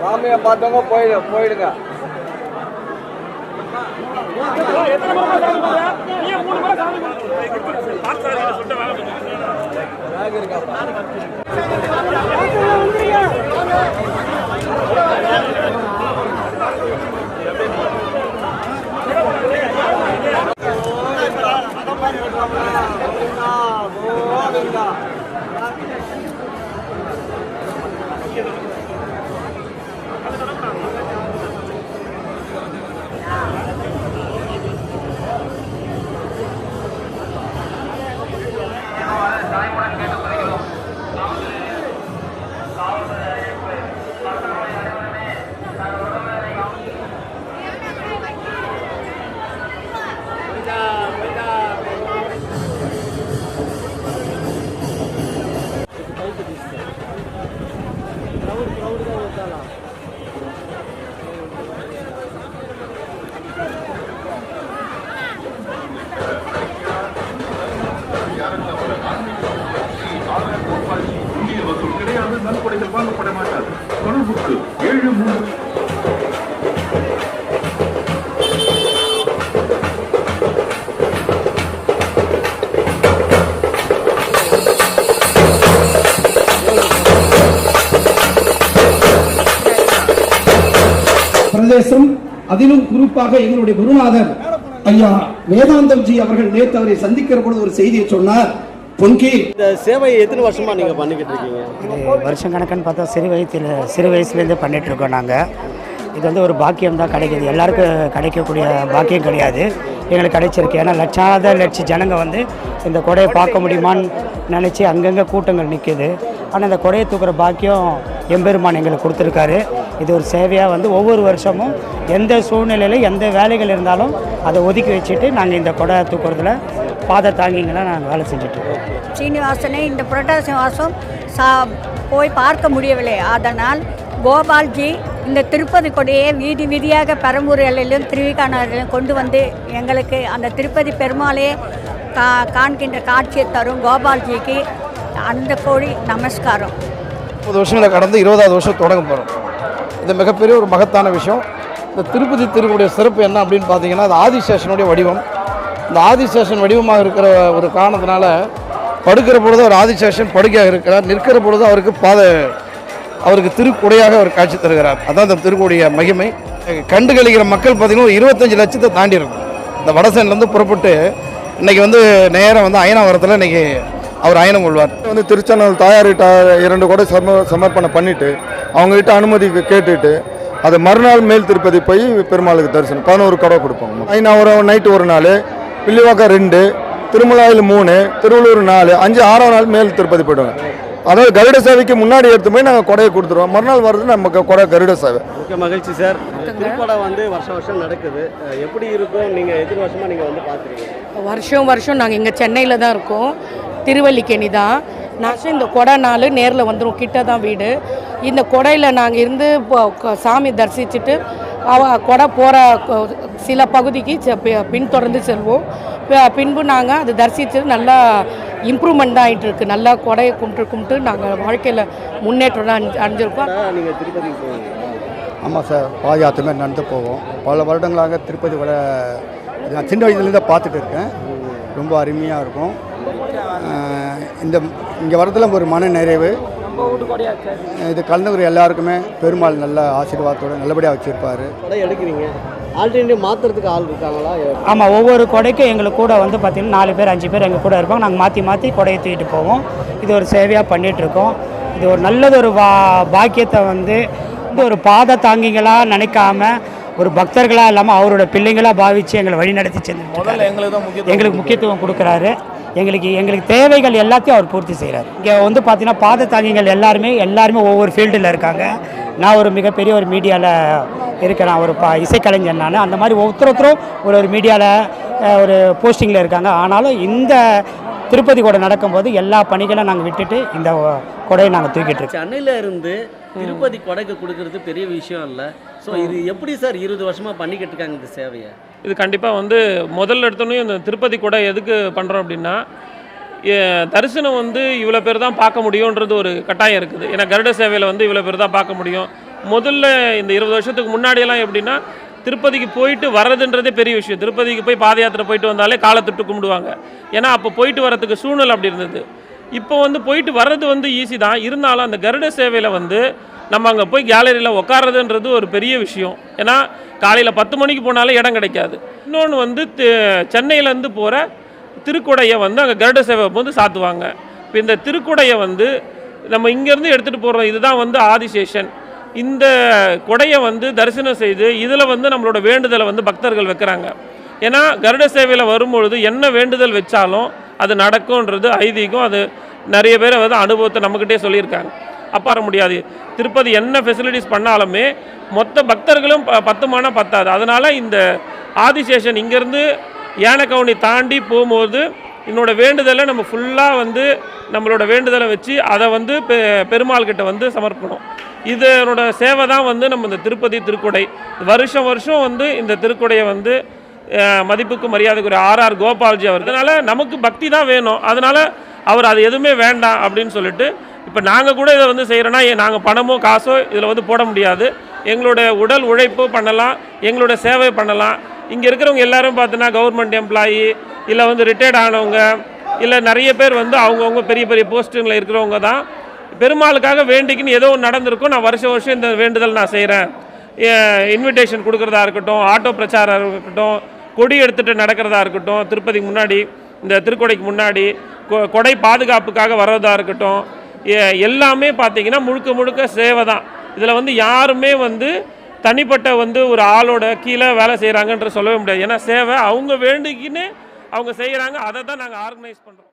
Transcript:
சாமியை பார்த்தவங்க போயிடுங்க. நன்கொடைகள் வாங்கப்பட மாட்டாது. தொடர்புக்கு 73 பிரதேசம், அதிலும் குறிப்பாக எங்களுடைய குருநாதர் ஐயா வேதாந்தம் ஜி அவர்கள் நேற்று அவரை சந்திக்கிற பொழுது ஒரு செய்தியை சொன்னார். இந்த சேவையை எத்தனை வருஷமா நீங்க பண்ணிக்கிட்டு இருக்கீங்க? வருஷம் கணக்குன்னு பார்த்தா சிறு வயசுலேருந்தே பண்ணிட்டு இருக்கோம். நாங்கள் இது வந்து ஒரு பாக்கியம் தான் கிடைக்கிது. எல்லாருக்கும் கிடைக்கக்கூடிய பாக்கியம் கிடையாது, எங்களுக்கு கிடைச்சிருக்கு. ஏன்னா லட்ச ஜனங்க வந்து இந்த கொடையை பார்க்க முடியுமான்னு நினச்சி அங்கங்கே கூட்டங்கள் நிற்கிது. ஆனால் இந்த கொடையை தூக்குற பாக்கியம் எம்பெருமான் எங்களுக்கு கொடுத்துருக்காரு. இது ஒரு சேவையாக வந்து ஒவ்வொரு வருஷமும் எந்த சூழ்நிலையில் எந்த வேலைகள் இருந்தாலும் அதை ஒதுக்கி வச்சுட்டு நாங்கள் இந்த கொடை தூக்குறதுல பாதை தாங்கிங்களாம் நாங்கள் வேலை செஞ்சுட்ருக்கோம். சீனிவாசனை இந்த புரட்டாசி மாதம் போய் பார்க்க முடியவில்லை. அதனால் கோபால்ஜி இந்த திருப்பதி கொடையை வீதி வீதியாக பெரம்பூர் எல்லையிலும் திருவிக்கானூரிலும் கொண்டு வந்து எங்களுக்கு அந்த திருப்பதி பெருமாளையே காண்கின்ற காட்சியை தரும் கோபால்ஜிக்கு அந்த கோடி நமஸ்காரம். 30 வருஷங்களை கடந்து 20வது வருஷம் தொடங்க போகிறோம். இது மிகப்பெரிய ஒரு மகத்தான விஷயம். இந்த திருப்பதி திருவுடைய சிறப்பு என்ன அப்படின்னு பார்த்தீங்கன்னா, அது ஆதிசேஷனுடைய வடிவம். இந்த ஆதிசேஷன் வடிவமாக இருக்கிற ஒரு காரணத்தினால படுக்கிற பொழுது அவர் ஆதிசேஷன் படுக்கையாக இருக்கிறார், நிற்கிற பொழுது அவருக்கு திருக்குடையாக அவர் காட்சி தருகிறார். அதான் இந்த திருக்குடைய மகிமை. கண்டு கழிக்கிற மக்கள் பார்த்திங்கன்னா 25 லட்சத்தை தாண்டி இருக்கும். இந்த வடசேன்லேருந்து புறப்பட்டு இன்றைக்கி வந்து நேரம் வந்து அயனாவரத்தில் இன்றைக்கி அவர் அயனம் கொள்வார். வந்து திருச்சானூர் தாயார்கிட்ட 2 கொடை சமர்ப்பணம் பண்ணிவிட்டு அவங்ககிட்ட அனுமதி கேட்டுட்டு அது மறுநாள் மேல் திருப்பதி போய் பெருமாளுக்கு தரிசனம் 11 கொடை கொடுப்போம். அயனாவரம் நைட்டு 1 நாள், பில்லிவாக்கம் 2, திருமலாயில் 3, திருவள்ளூர் 4, 5, 6ஆம் நாள் மேல் திருப்பதி போய்டுவாங்க. அதாவது கருட சேவைக்கு முன்னாடி எடுத்து போய் நாங்கள் கொடையை கொடுத்துருவோம். மறுநாள் வர்றது நமக்கு கொடை கருட சேவை. மிக மகிழ்ச்சி சார். திருப்படை வந்து வருஷம் நடக்குது. எப்படி இருக்கும்? நீங்கள் எத்தனை வருஷமாக நீங்கள் வந்து பார்த்துருக்கீங்க? வருஷம் நாங்கள் இங்கே சென்னையில் தான் இருக்கோம். திருவல்லிக்கேணி தான். நான் இந்த கொடை நாள் நேரில் வந்துடும், கிட்ட தான் வீடு. இந்த கொடையில் நாங்கள் இருந்து சாமி தரிசிச்சுட்டு கொடை போகிற சில பகுதிக்கு பின்தொடர்ந்து செல்வோம். பின்பு நாங்கள் அதை தரிசித்து நல்லா இம்ப்ரூவ்மெண்ட் தான் ஆகிட்டுருக்கு. நல்லா கொடையை கும்பிட்டு நாங்கள் வாழ்க்கையில் முன்னேற்றம் அடைஞ்சிருக்கோம். நீங்கள் திருப்பதிக்கு போவீங்க? ஆமாம் சார், பாத யாத்திரை நடந்து போவோம். பல வருடங்களாக திருப்பதி வர நான் சின்ன வயசுலேருந்து பார்த்துட்டு இருக்கேன். ரொம்ப அருமையாக இருக்கும். இங்கே வரதில் ஒரு மன நிறைவு. இது கலந்துக்கிற எல்லாருக்குமே பெருமாள் நல்ல ஆசீர்வாதத்தோடு நல்லபடியாக வச்சுருப்பார். கொடை எடுக்கிறீங்க, ஆல்டர்னேட்டிவ் மாற்றுறதுக்கு ஆள் இருக்காங்களா? ஆமாம், ஒவ்வொரு கொடைக்கும் எங்களுக்கு கூட வந்து பார்த்திங்கன்னா 4 பேர் 5 பேர் எங்கள் கூட இருப்பாங்க. நாங்கள் மாற்றி கொடையை தூக்கிட்டு போவோம். இது ஒரு சேவையாக பண்ணிகிட்ருக்கோம். இது ஒரு நல்லதொரு பாக்கியத்தை வந்து ஒரு பாத தாங்கிகளாக நினைக்காம ஒரு பக்தர்களாக இல்லாமல் அவரோட பிள்ளைங்களாக பாவித்து எங்களை வழிநடத்தி சென்று எங்களுக்கு முக்கியத்துவம் கொடுக்குறாரு. எங்களுக்கு தேவைகள் எல்லாத்தையும் அவர் பூர்த்தி செய்கிறார். இங்கே வந்து பார்த்திங்கன்னா பாத தாங்கிகள் எல்லாருமே ஒவ்வொரு ஃபீல்டில் இருக்காங்க. நான் ஒரு மிகப்பெரிய ஒரு மீடியாவில் இருக்கேன். நான் ஒரு இசைக்கலைஞர். நான் அந்த மாதிரி ஒருத்தரும் ஒரு மீடியாவில் ஒரு போஸ்டிங்கில் இருக்காங்க. ஆனாலும் இந்த திருப்பதி கொடை நடக்கும்போது எல்லா பணிகளும் நாங்கள் விட்டுட்டு இந்த கொடையை நாங்கள் தூக்கிட்டு இருக்கோம். சென்னையில் இருந்து திருப்பதி கொடைக்கு கொடுக்கறது பெரிய விஷயம் இல்லை. ஸோ இது எப்படி சார் 20 வருஷமாக பண்ணிக்கிட்டு இருக்காங்க இந்த சேவையை? இது கண்டிப்பாக முதல்ல எடுத்தோன்னே இந்த திருப்பதி கொடை எதுக்கு பண்ணுறோம் அப்படின்னா, தரிசனம் இவ்வளோ பேர் தான் பார்க்க முடியுன்றது ஒரு கட்டாயம் இருக்குது. ஏன்னா கருட சேவையில் இவ்வளோ பேர் தான் பார்க்க முடியும். முதல்ல இந்த 20 வருஷத்துக்கு முன்னாடியெல்லாம் எப்படின்னா, திருப்பதிக்கு போயிட்டு வர்றதுன்றதே பெரிய விஷயம். திருப்பதிக்கு போய் பாத யாத்திரை போயிட்டு வந்தாலே காலை தொட்டு கும்பிடுவாங்க. ஏன்னா அப்போ போயிட்டு வரத்துக்கு சூழ்நிலை அப்படி இருந்தது. இப்போ போயிட்டு வர்றது ஈஸி தான். இருந்தாலும் அந்த கருட சேவையில் நம்ம அங்கே போய் கேலரியில் உட்காரதுன்றது ஒரு பெரிய விஷயம். ஏன்னா காலையில் 10 மணிக்கு போனாலே இடம் கிடைக்காது. இன்னொன்று சென்னையிலேருந்து போகிற திருக்குடையை அங்கே கருட சேவை சாத்துவாங்க. இப்போ இந்த திருக்குடையை நம்ம இங்கேருந்து எடுத்துகிட்டு போகிறோம். இதுதான் ஆதிசேஷன். இந்த கொடையை தரிசனம் செய்து இதில் நம்மளோட வேண்டுதலை பக்தர்கள் வைக்கிறாங்க. ஏன்னா கருட சேவையில் வரும்பொழுது என்ன வேண்டுதல் வச்சாலும் அது நடக்கும்ன்றது ஐதீகம். அது நிறைய பேர் அனுபவத்தை நம்மக்கிட்டே சொல்லியிருக்காங்க. அப்பாற முடியாது. திருப்பதி என்ன ஃபெசிலிட்டிஸ் பண்ணாலுமே மொத்த பக்தர்களும் 10 மானா பத்தாது. அதனால் இந்த ஆதிசேஷன் இங்கேருந்து யானைக்கவுனி தாண்டி போகும்போது என்னோட வேண்டுதலை நம்ம ஃபுல்லாக நம்மளோட வேண்டுதலை வச்சு அதை பெருமாள் கிட்ட சமர்ப்பணும். இதனோட சேவை தான் நம்ம இந்த திருப்பதி திருக்குடை வருஷம் இந்த திருக்குடையை மதிப்புக்கு மரியாதைக்குரிய ஆர் கோபால்ஜி அவர். அதனால் நமக்கு பக்தி தான் வேணும். அதனால் அவர் அது எதுவுமே வேண்டாம் அப்படின்னு சொல்லிட்டு இப்போ நாங்கள் கூட இதை செய்கிறோன்னா நாங்கள் பணமோ காசோ இதில் போட முடியாது. எங்களோட உடல் உழைப்பு பண்ணலாம், எங்களோட சேவை பண்ணலாம். இங்கே இருக்கிறவங்க எல்லாரும் பார்த்தோன்னா கவர்மெண்ட் எம்ப்ளாயி இல்லை ரிட்டையர்ட் ஆனவங்க இல்லை நிறைய பேர் அவங்கவுங்க பெரிய பெரிய போஸ்டிங்கில் இருக்கிறவங்க தான். பெருமாளுக்காக வேண்டிக்கின்னு ஏதோ ஒன்று நடந்திருக்கும். நான் வருஷம் இந்த வேண்டுதல் நான் செய்கிறேன். இன்விடேஷன் கொடுக்குறதா இருக்கட்டும், ஆட்டோ பிரச்சாரம் இருக்கட்டும், கொடி எடுத்துகிட்டு நடக்கிறதா இருக்கட்டும், திருப்பதிக்கு முன்னாடி இந்த திருக்கொடைக்கு முன்னாடி கொடை பாதுகாப்புக்காக வர்றதா இருக்கட்டும், எல்லாமே பார்த்திங்கன்னா முழுக்க சேவை தான். இதில் யாருமே தனிப்பட்ட ஒரு ஆளோட கீழே வேலை செய்கிறாங்கன்ற சொல்லவே முடியாது. ஏன்னா சேவை அவங்க வேண்டிக்கின்னு அவங்க செய்கிறாங்க. அதை தான் நாங்கள் ஆர்கனைஸ் பண்ணுறோம்.